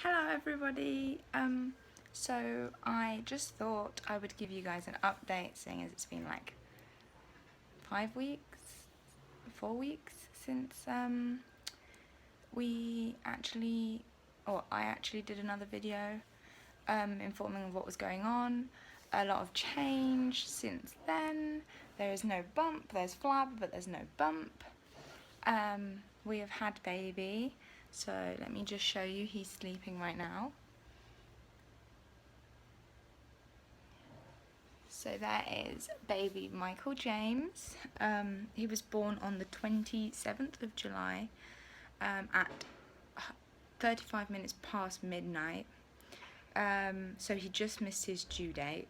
Hello everybody. So I just thought I would give you guys an update, seeing as it's been like 5 weeks, 4 weeks since we actually, or I actually did another video informing of what was going on. A lot of change since then. There is no bump. There's flab, but there's no bump. We have had baby. So let me just show you. He's sleeping right now. So there is baby Michael James. He was born on the 27th of July at 35 minutes past midnight. So he just missed his due date.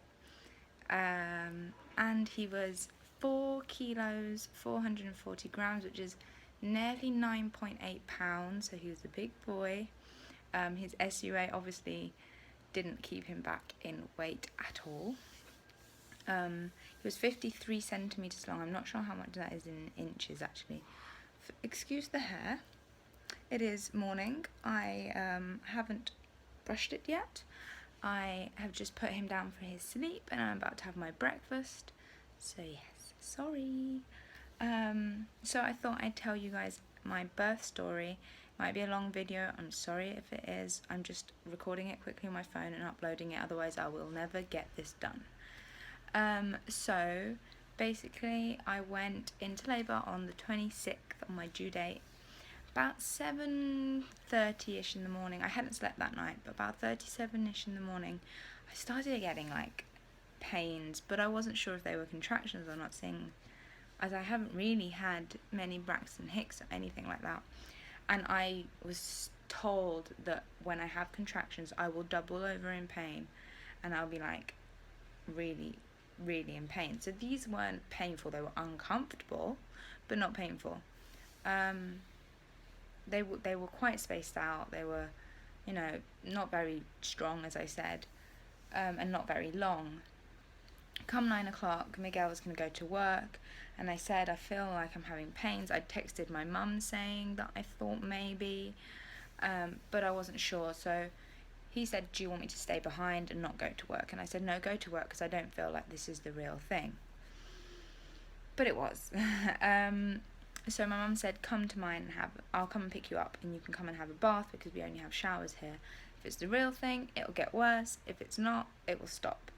And he was 4 kilos, 440 grams, which is nearly 9.8 pounds. So he was a big boy. His SUA obviously didn't keep him back in weight at all. He was 53 centimetres long. I'm not sure how much that is in inches actually. Excuse the hair. It is morning. I haven't brushed it yet. I have just put him down for his sleep and I'm about to have my breakfast. So yes, sorry. So I thought I'd tell you guys my birth story. Might be a long video, I'm sorry if it is. I'm just recording it quickly on my phone and uploading it, otherwise I will never get this done. So basically I went into labour on the 26th on my due date, about 7:30ish in the morning. I hadn't slept that night, but about 37ish in the morning I started getting like pains, but I wasn't sure if they were contractions or not, seeing as I haven't really had many Braxton Hicks or anything like that. And I was told that when I have contractions I will double over in pain and I'll be like really in pain. So these weren't painful, they were uncomfortable but not painful. They were quite spaced out. They were, not very strong, as I said, and not very long. Come 9 o'clock, Miguel was going to go to work, and I said, I feel like I'm having pains. I texted my mum saying that I thought maybe, but I wasn't sure. So he said, do you want me to stay behind and not go to work? And I said, no, go to work because I don't feel like this is the real thing. But it was. So my mum said, come to mine and I'll come and pick you up and you can come and have a bath because we only have showers here. If it's the real thing, it'll get worse. If it's not, it will stop.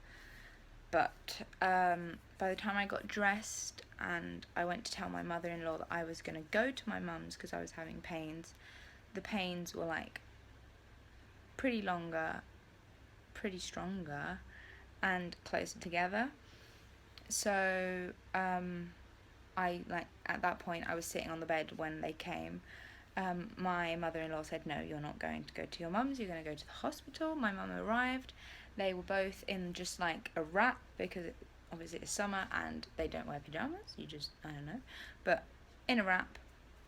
But by the time I got dressed and I went to tell my mother-in-law that I was going to go to my mum's because I was having pains, the pains were like pretty longer, pretty stronger, and closer together. So at that point I was sitting on the bed when they came. My mother-in-law said, no, you're not going to go to your mum's, you're going to go to the hospital. My mum arrived. They were both in just like a wrap because obviously it's summer and they don't wear pyjamas. I don't know. But in a wrap,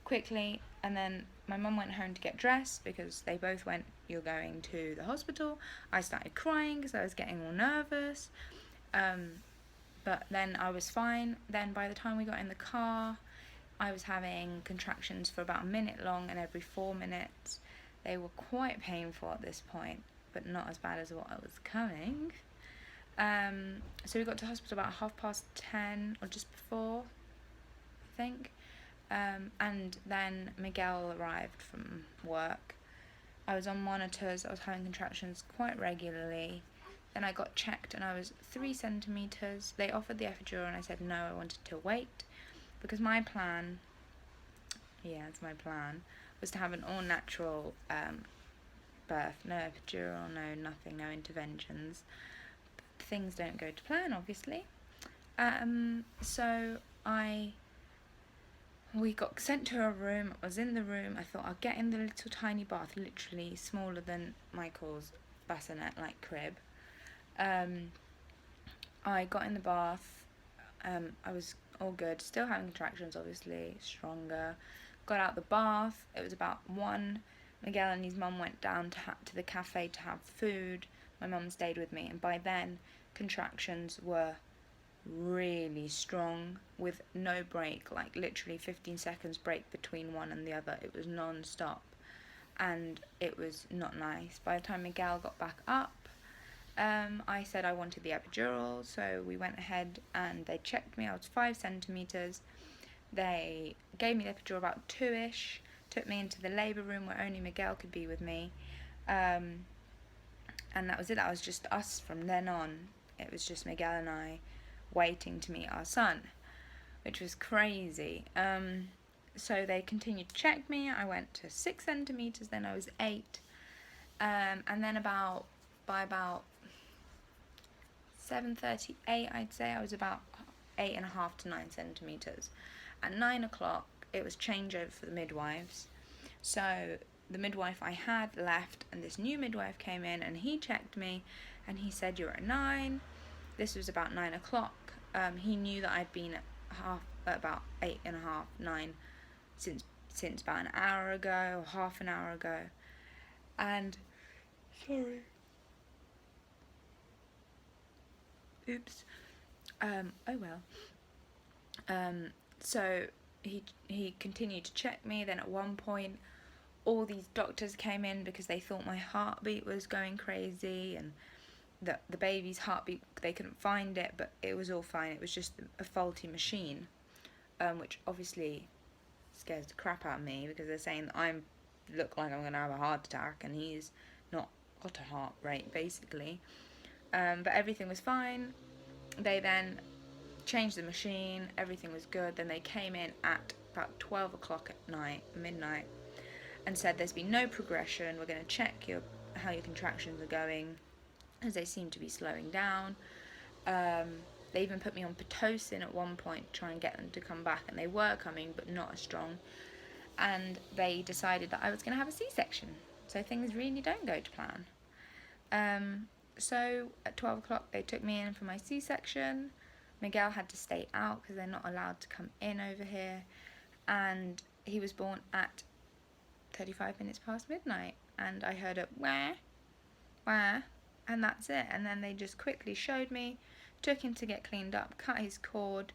quickly. And then my mum went home to get dressed because they both went, you're going to the hospital. I started crying because I was getting all nervous. But then I was fine. Then by the time we got in the car, I was having contractions for about a minute long and every 4 minutes. They were quite painful at this point, but not as bad as what I was coming. So we got to hospital about 10:30 or just before, I think. And then Miguel arrived from work. I was on monitors. I was having contractions quite regularly. Then I got checked and I was 3 centimetres. They offered the epidural and I said no, I wanted to wait. Because my plan, was to have an all-natural birth. No epidural, no nothing, no interventions. But things don't go to plan, obviously. So we got sent to a room. I was in the room. I thought I'll get in the little tiny bath, literally smaller than Michael's bassinet, like crib. I got in the bath. I was all good, still having contractions, obviously, stronger. Got out the bath. It was about 1. Miguel and his mum went down to the cafe to have food. My mum stayed with me, and by then contractions were really strong with no break, like literally 15 seconds break between one and the other. It was non-stop. and it was not nice. By the time Miguel got back up, I said I wanted the epidural, so we went ahead and they checked me. I was 5 centimetres. They gave me the epidural about 2-ish, took me into the labour room where only Miguel could be with me, and that was it. That was just us from then on. It was just Miguel and I waiting to meet our son, which was crazy. So they continued to check me. I went to 6 centimetres, then I was 8, and then by about 7:38, I'd say I was about 8.5 to 9 centimetres. At 9 o'clock, it was changeover for the midwives. So the midwife I had left, and this new midwife came in, and he checked me, and he said, "You're at 9." This was about 9 o'clock. He knew that I'd been at about 8.5, 9 since about an hour ago or half an hour ago, and sorry. Oops. Oh well. So he continued to check me. Then at one point, all these doctors came in because they thought my heartbeat was going crazy, and the baby's heartbeat, they couldn't find it, but it was all fine. It was just a faulty machine, which obviously scares the crap out of me, because they're saying that I look like I'm going to have a heart attack, and he's not got a heart rate, basically. But everything was fine. They then changed the machine, everything was good. Then they came in at about 12 o'clock at midnight, and said there's been no progression. We're going to check how your contractions are going, as they seem to be slowing down. They even put me on Pitocin at one point to try and get them to come back, and they were coming, but not as strong. And they decided that I was going to have a C-section, so things really don't go to plan. So at 12 o'clock they took me in for my C-section. Miguel had to stay out because they're not allowed to come in over here, and he was born at 35 minutes past midnight, and I heard a wah, wah, and that's it. And then they just quickly showed me, took him to get cleaned up, cut his cord,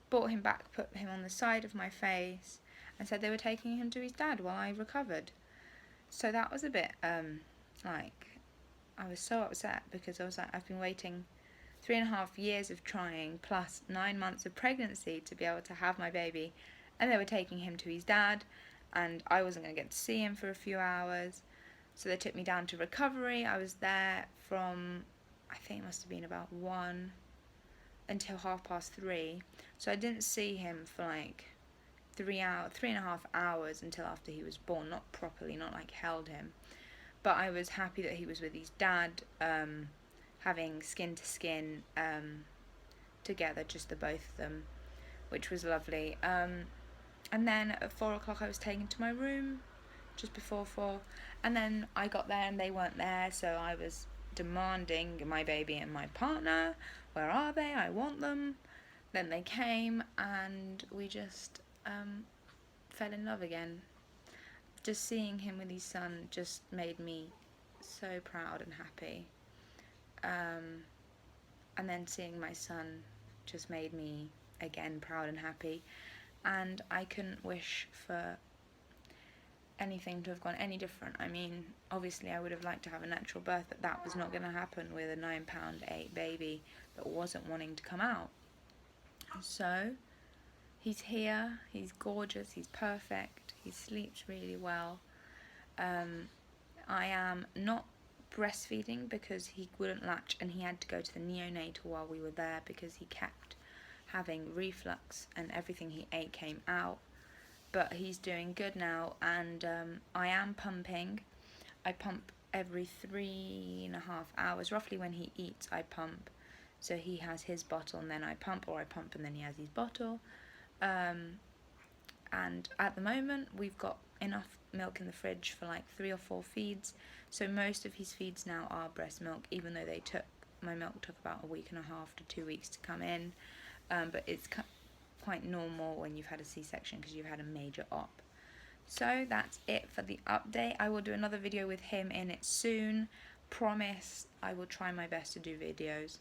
brought him back, put him on the side of my face, and said they were taking him to his dad while I recovered. So that was a bit, I was so upset, because I was like, I've been waiting 3.5 years of trying, plus 9 months of pregnancy to be able to have my baby, and they were taking him to his dad, and I wasn't going to get to see him for a few hours. So they took me down to recovery. I was there from, I think it must have been about 1 until 3:30. So I didn't see him for like 3.5 hours until after he was born. Not properly, not like held him. But I was happy that he was with his dad, having skin to skin together, just the both of them, which was lovely. And then at 4 o'clock I was taken to my room, just before 4, and then I got there and they weren't there, so I was demanding my baby and my partner. Where are they? I want them. Then they came, and we just fell in love again. Just seeing him with his son just made me so proud and happy. And then seeing my son just made me again proud and happy. And I couldn't wish for anything to have gone any different. I mean, obviously I would have liked to have a natural birth, but that was not going to happen with a 9-pound-8 baby that wasn't wanting to come out. So he's here, he's gorgeous, he's perfect, he sleeps really well. I am not breastfeeding because he wouldn't latch, and he had to go to the neonatal while we were there because he kept having reflux and everything he ate came out. But he's doing good now, and I am pumping. I pump every 3.5 hours. Roughly when he eats, I pump. So he has his bottle and then I pump, or I pump and then he has his bottle. And at the moment, we've got enough milk in the fridge for like 3 or 4 feeds. So most of his feeds now are breast milk, even though my milk took about 1.5 weeks to 2 weeks to come in. But it's quite normal when you've had a C-section because you've had a major op. So that's it for the update. I will do another video with him in it soon. Promise I will try my best to do videos.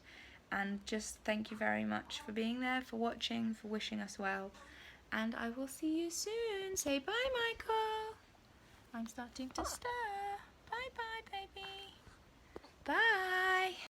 And just thank you very much for being there, for watching, for wishing us well. And I will see you soon. Say bye, Michael. I'm starting to stir.